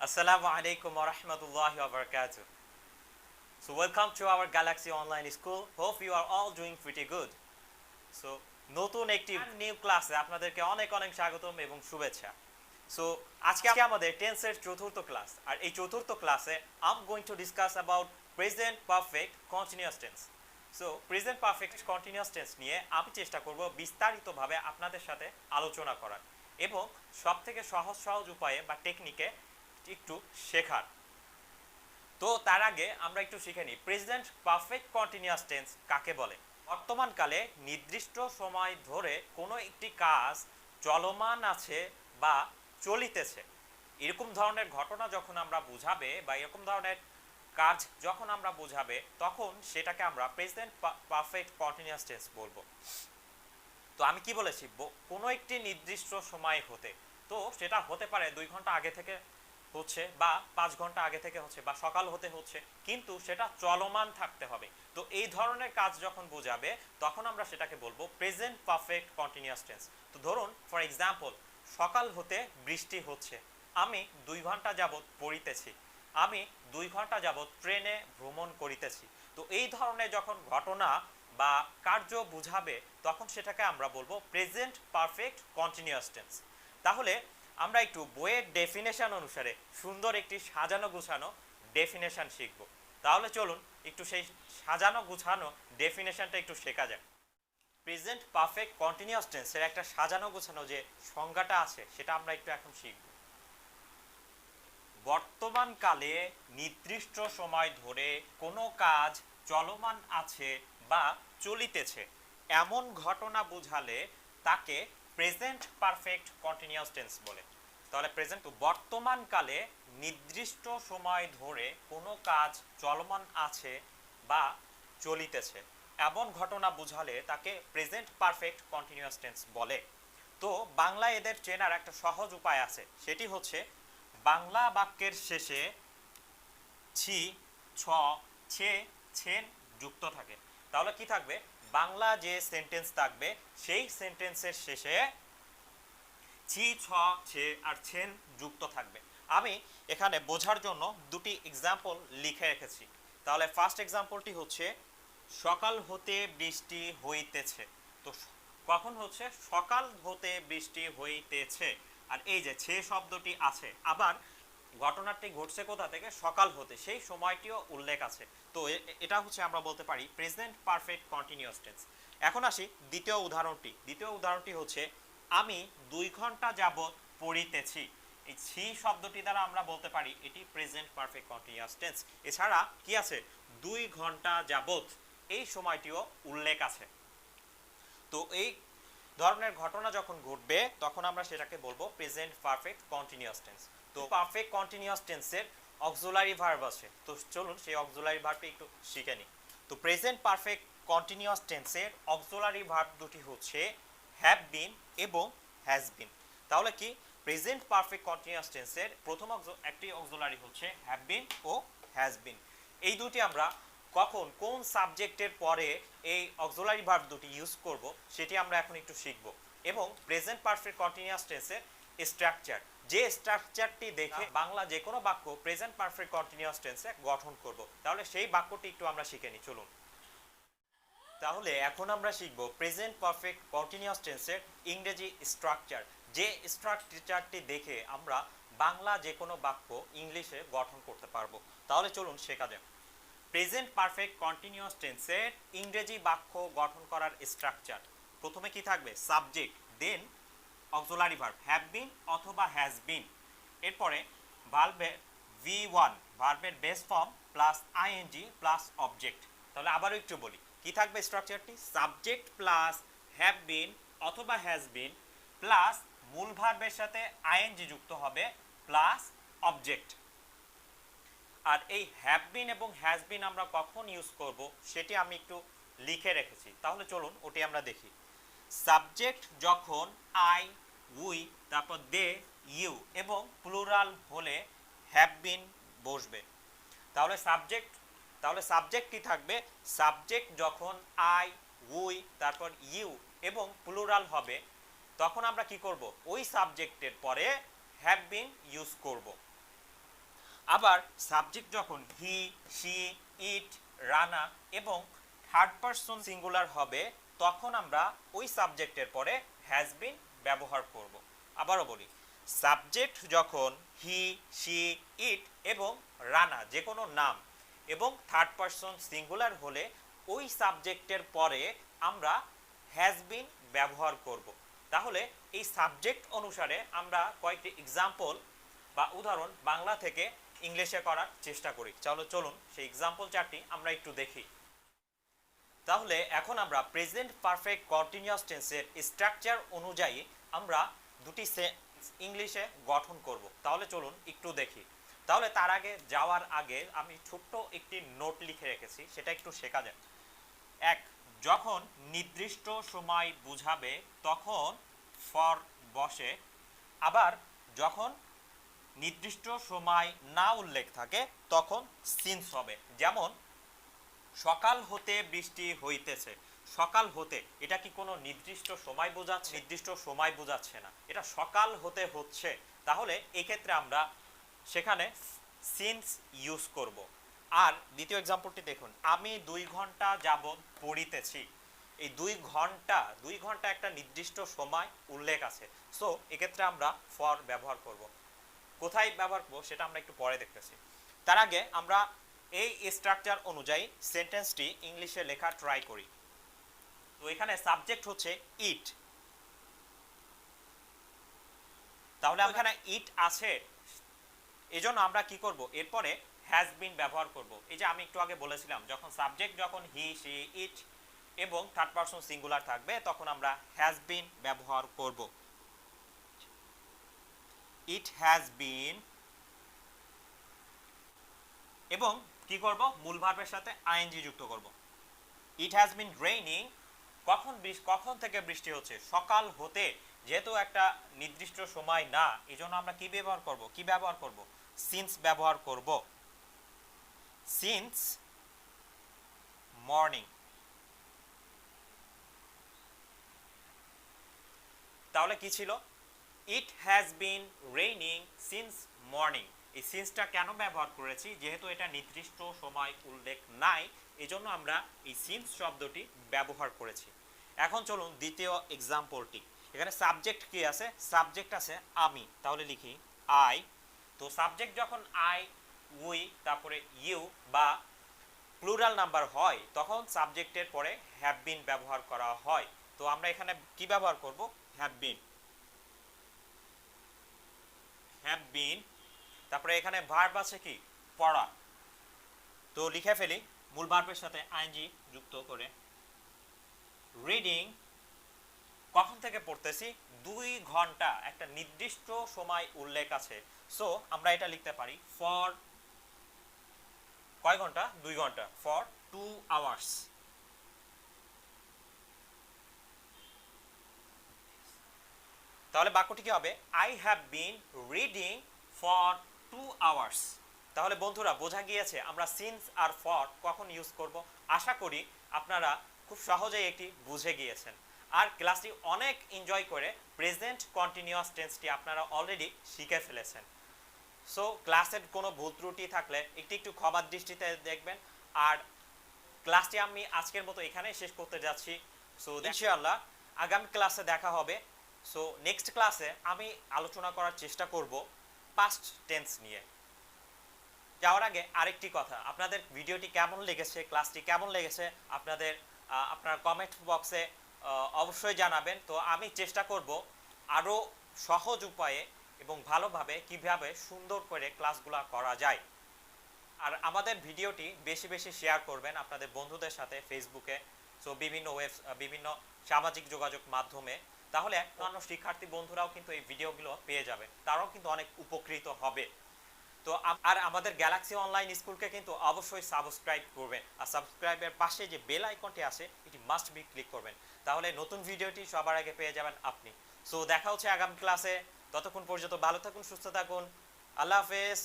Assalamu alaikum wa rahmatullahi wa barakatuh. So welcome to our Galaxy Online School. Hope you are all doing pretty good. So নতুন একটি new ক্লাসে আপনাদেরকে অনেক অনেক স্বাগতম এবং শুভেচ্ছা। সো আজকে আমাদের টেন্সের চতুর্থ ক্লাস, আর এই চতুর্থ ক্লাসে I'm going to discuss about present perfect continuous tense. So present perfect continuous tense নিয়ে আমি চেষ্টা করব বিস্তারিতভাবে আপনাদের সাথে আলোচনা করার এবং সবথেকে সহজ সহজ উপায়ে বা টেকনিকে একটু শেখার। তো তার আগে আমরা একটু শিখে নিই প্রেজেন্ট পারফেক্ট কন্টিনিউয়াস টেন্স কাকে বলে। বর্তমানকালে নির্দিষ্ট সময় ধরে কোনো একটি কাজ চলমান আছে বা চলিতেছে, এরকম ধরনের ঘটনা যখন আমরা বুঝাবে বা এরকম ধরনের কাজ যখন আমরা বুঝাবে তখন সেটাকে আমরা প্রেজেন্ট পারফেক্ট কন্টিনিউয়াস টেন্স বলবো। তো আমি কি বলেছি, কোনো একটি নির্দিষ্ট সময় হতে, তো সেটা হতে পারে 2 ঘন্টা আগে থেকে হচ্ছে বা 5 ঘন্টা আগে থেকে হচ্ছে বা সকাল হতে হচ্ছে, কিন্তু সেটা চলমান থাকতে হবে। তো এই ধরনের কাজ যখন বোঝাবে তখন আমরা সেটাকে বলবো প্রেজেন্ট পারফেক্ট কন্টিনিউয়াস টেন্স। তো ধরুন ফর এক্সাম্পল, সকাল হতে বৃষ্টি হচ্ছে, আমি 2 ঘন্টা যাবত পড়িতেছি, আমি 2 ঘন্টা যাবত ট্রেনে ভ্রমণ করিতেছি। তো এই ধরনের যখন ঘটনা বা কার্য বুঝাবে তখন সেটাকে আমরা বলবো প্রেজেন্ট পারফেক্ট কন্টিনিউয়াস টেন্স। তাহলে আমরা একটু বইয়ের ডেফিনেশন অনুসারে সুন্দর একটি সাজানো গুছানো ডেফিনেশন শিখব। তাহলে চলুন একটু সেই সাজানো গুছানো ডেফিনেশনটা একটু শেখা যাক। প্রেজেন্ট পারফেক্ট কন্টিনিউয়াস টেন্সের একটা সাজানো গোছানো যে সংজ্ঞাটা আছে সেটা আমরা একটু এখন শিখব। বর্তমানকালে নির্দিষ্ট সময় ধরে কোনো কাজ চলমান আছে বা চলিতেছে এমন ঘটনা বোঝালে তাকে প্রেজেন্ট পারফেক্ট কন্টিনিউয়াস টেন্স বলে। তাহলে প্রেজেন্ট বর্তমানকালে নির্দিষ্ট সময় ধরে কোনো কাজ চলমান আছে বা চলিতেছে এমন ঘটনা বোঝালে তাকে প্রেজেন্ট পারফেক্ট কন্টিনিউয়াস টেন্স বলে। তো বাংলা এদের চেনার একটা সহজ উপায় আছে, সেটি হচ্ছে বাংলা বাক্যের শেষে ছি, ছ, ছে, ছেন যুক্ত থাকে। তাহলে কি থাকবে, বাংলা যে সেন্টেন্স থাকবে সেই সেন্টেন্সের শেষে ছি, ছ, ছে আর ছেন যুক্ত থাকবে। আমি এখানে বোঝার জন্য দুটি এক্সাম্পল লিখে রেখেছি। তাহলে ফার্স্ট এক্সাম্পলটি হচ্ছে সকাল হতে বৃষ্টি হইতেছে। তো কখন হচ্ছে, সকাল হতে বৃষ্টি হইতেছে, আর এই যে ছে শব্দটি আছে, আবার ঘটনাটি ঘটছে কোথা থেকে, সকাল হতে, সেই সময়টিও উল্লেখ আছে। তো এটা হচ্ছে আমরা বলতে পারি প্রেজেন্ট পারফেক্ট কন্টিনিউয়াস টেন্স। এখন আসি দ্বিতীয় উদাহরণটি। দ্বিতীয় উদাহরণটি হচ্ছে আমি 2 ঘন্টা যাবত পড়িতেছি। এই ছি শব্দটি দ্বারা আমরা বলতে পারি এটি প্রেজেন্ট পারফেক্ট কন্টিনিউয়াস টেন্স। এছাড়া কি আছে, 2 ঘন্টা যাবত এই সময়টিও উল্লেখ আছে। তো এই ধরনের ঘটনা যখন ঘটবে তখন আমরা সেটাকে বলবো প্রেজেন্ট পারফেক্ট কন্টিনিউয়াস টেন্স। তো পারফেক্ট কন্টিনিউয়াস টেন্সের অক্সিলারি ভার্ব আছে, তো চলুন সেই অক্সিলারি ভার্বটি একটু শিখে নিই। তো প্রেজেন্ট পারফেক্ট কন্টিনিউয়াস টেন্সের অক্সিলারি ভার্ব দুটি হচ্ছে হ্যাভ বিন এবং হ্যাজ বিন। তাহলে কি, প্রেজেন্ট পারফেক্ট কন্টিনিউয়াস টেন্সের প্রথম একটি অক্সিলারি হচ্ছে have been O has been. এই দুটি আমরা কখন কোন সাবজেক্টের পরে এই অক্সিলারি ভার্ব দুটি ইউজ করব সেটি আমরা এখন একটু শিখব। এবং প্রেজেন্ট পারফেক্ট কন্টিনিউয়াস টেন্সের স্ট্রাকচার, যে স্ট্রাকচারটি দেখে বাংলা যে কোনো বাক্য প্রেজেন্ট পারফেক্ট কন্টিনিউয়াস টেন্সে গঠন করব, তাহলে সেই বাক্যটি একটু আমরা শিখে নিই চলুন। তাহলে এখন আমরা শিখব প্রেজেন্ট পারফেক্ট কন্টিনিউয়াস টেন্সের ইংরেজি স্ট্রাকচার, যে স্ট্রাকচারটি দেখে আমরা বাংলা যে কোনো বাক্য ইংলিশে গঠন করতে পারবো। তাহলে চলুন শেখা যাক প্রেজেন্ট পারফেক্ট কন্টিনিউয়াস টেন্সের ইংরেজি বাক্য গঠন করার স্ট্রাকচার। প্রথমে কি থাকবে, subject, then auxiliary verb have been অথবা হ্যাজ বিন, এরপরে ভার্বের V1 ভার্বের base form plus ING plus object. তাহলে আবারও একটু বলি কি থাকবে স্ট্রাকচারটি, সাবজেক্ট প্লাস হ্যাভ বিন অথবা হ্যাজ বিন প্লাস মূল ভার্বের সাথে আইএনজি যুক্ত হবে প্লাস অবজেক্ট। আর এই হ্যাভ বিন এবং হ্যাজ বিন আমরা কখন ইউজ করব সেটি আমি একটু লিখে রেখেছি। তাহলে চলুন ওটি আমরা দেখি। সাবজেক্ট যখন আই, উই, তারপর দে, ইউ এবং প্লুরাল হলে হ্যাভ বিন বসবে। তাহলে সাবজেক্ট কি থাকবে, সাবজেক্ট যখন আই, উই, তারপর ইউ এবং প্লুরাল হবে তখন আমরা কি করব, ওই সাবজেক্টের পরে হ্যাভ বিন ইউজ করব। আবার সাবজেক্ট যখন হি, শি, ইট, রানা এবং থার্ড পারসন সিঙ্গুলার হবে তখন আমরা ওই সাবজেক্টের পরে হ্যাজ বিন ব্যবহার করব। আবারও বলি, সাবজেক্ট যখন হি, শি, ইট এবং রানা যে কোনো নাম এবং থার্ড পারসন সিঙ্গুলার হলে ওই সাবজেক্টের পরে আমরা হ্যাজ বিন ব্যবহার করব। তাহলে এই সাবজেক্ট অনুসারে আমরা কয়েকটি এক্সাম্পল বা উদাহরণ বাংলা থেকে ইংলিশে করার চেষ্টা করি। চলুন সেই এক্সাম্পল চারটি আমরা একটু দেখি। তাহলে এখন আমরা প্রেজেন্ট পারফেক্ট কন্টিনিউয়াস টেন্সের স্ট্রাকচার অনুযায়ী আমরা দুটি ইংলিশে গঠন করব। তাহলে চলুন একটু দেখি। তাহলে তার আগে যাওয়ার আগে আমি ছোট্ট একটি নোট লিখে রেখেছি, সেটা একটু শেখা যায়। এক, যখন নির্দিষ্ট সময় বুঝাবে তখন ফর বসে। আবার যখন নির্দিষ্ট সময় না উল্লেখ থাকে তখন সিন্স হবে। যেমন সকাল হতে বৃষ্টি হইতেছে। সকাল হতে এটা কি কোনো নির্দিষ্ট সময় বোঝাচ্ছে? নির্দিষ্ট সময় বোঝাচ্ছে না, এটা সকাল হতে হচ্ছে। তাহলে এই ক্ষেত্রে আমরা সেখানে সিন্স ইউজ করব। আর দ্বিতীয় এক্সাম্পলটি দেখুন, আমি 2 ঘন্টা যাবত পড়িতেছি। এই 2 ঘন্টা একটা নির্দিষ্ট সময় উল্লেখ আছে। সো এক্ষেত্রে আমরা ফর ব্যবহার করব। কোথায় ব্যবহার করব সেটা আমরা একটু পরে দেখতেছি। তার আগে আমরা এই স্ট্রাকচার অনুযায়ী সেন্টেন্সটি ইংলিশে লেখা ট্রাই করি। তো এখানে সাবজেক্ট হচ্ছে ইট, তাহলে এখানে ইট আছে, এজন্য আমরা কি করব, এরপরে হ্যাজ বিন ব্যবহার করব। এই যে আমি একটু আগে বলেছিলাম, যখন সাবজেক্ট যখন হি, শি, ইট এবং থার্ড পারসন সিঙ্গুলার থাকবে তখন আমরা হ্যাজ বিন ব্যবহার করব। ইট হ্যাজ বিন এবং কি করব, মূল ভার্বের সাথে আইএনজি যুক্ত করব। ইট হ্যাজ বিন রেইনিং, কখন থেকে বৃষ্টি হচ্ছে? সকাল হতে। যেহেতু একটা নির্দিষ্ট সময় না, এজন্য আমরা কি ব্যবহার করব সিন্স ব্যবহার করব। Since morning. তাহলে কি ছিল? It has been raining since morning. এই সিন্সটা কেন ব্যবহার করেছি? যেহেতু এটা নির্দিষ্ট সময় উল্লেখ নাই, এজন্য আমরা এই সিন্স শব্দটি ব্যবহার করেছি। এখন চলুন দ্বিতীয় এক্সাম্পলটি। এখানে সাবজেক্ট কি আছে? সাবজেক্ট আছে আমি, তাহলে লিখি আই। তো সাবজেক্ট যখন আই, উই, তারপরে ইউ বা প্লুরাল নাম্বার হয় তখন সাবজেক্টের পরে হ্যাভ বিন ব্যবহার করা হয়। তো আমরা এখানে কি ব্যবহার করব? Have been. হ্যাভ বিন, তারপরে এখানে ভার্ব আছে কি? পড়া। তো লিখে ফেলি মূল ভার্বের সাথে আইএনজি যুক্ত করে। রিডিং, কখন থেকে পড়তেছি? 2 ঘন্টা, একটা নির্দিষ্ট সময় উল্লেখ আছে। সো আমরা এটা লিখতে পারি ফর কয় ঘন্টা? 2 ঘন্টা। For 2 hours. তাহলে বাক্যটি কি হবে? I have been reading for 2 hours. তাহলে বন্ধুরা বোঝা গিয়েছে আমরা সিন্স আর ফর কখন ইউজ করব। আশা করি আপনারা খুব সহজেই এটি বুঝে গিয়েছেন। আর ক্লাসটি অনেক এনজয় করে প্রেজেন্ট কন্টিনিউয়াস টেন্সটি আপনারা অলরেডি শিখে ফেলেছেন। সো ক্লাসের কোনো ভুল ত্রুটি থাকলে একটু ক্ষমার দৃষ্টিতে দেখবেন। আর ক্লাসটি আমি আজকের মতো এখানেই শেষ করতে যাচ্ছি। সো ইনশাআল্লাহ আগামী ক্লাসে দেখা হবে। সো নেক্সট ক্লাসে আমি আলোচনা করার চেষ্টা করব পাস্ট টেন্স নিয়ে। যাওয়ার আগে আরেকটি কথা, আপনাদের ভিডিওটি কেমন লেগেছে, ক্লাসটি কেমন লেগেছে আপনার কমেন্ট বক্সে অবশ্যই জানাবেন। তো আমি চেষ্টা করব আরও সহজ উপায়ে এবং ভালোভাবে কিভাবে সুন্দর করে ক্লাসগুলো করা যায়। আর আমাদের ভিডিওটি বেশি বেশি শেয়ার করবেন আপনাদের বন্ধুদের সাথে ফেসবুকে, সো বিভিন্ন সামাজিক যোগাযোগ মাধ্যমে। তাহলে অন্যান্য শিক্ষার্থী বন্ধুরাও কিন্তু এই ভিডিওগুলো পেয়ে যাবে, তারাও কিন্তু অনেক উপকৃত হবে। তো আর আমাদের গ্যালাক্সি অনলাইন স্কুলকে কিন্তু অবশ্যই সাবস্ক্রাইব করবেন। আর সাবস্ক্রাইবের পাশে যে বেল আইকনটি আছে এটি মাস্ট বি ক্লিক করবেন, তাহলে নতুন ভিডিওটি সবার আগে পেয়ে যাবেন আপনি। সো দেখা হচ্ছে আগামী ক্লাসে। ততক্ষণ পর্যন্ত ভালো থাকুন, সুস্থ থাকুন। আল্লাহ হাফেজ।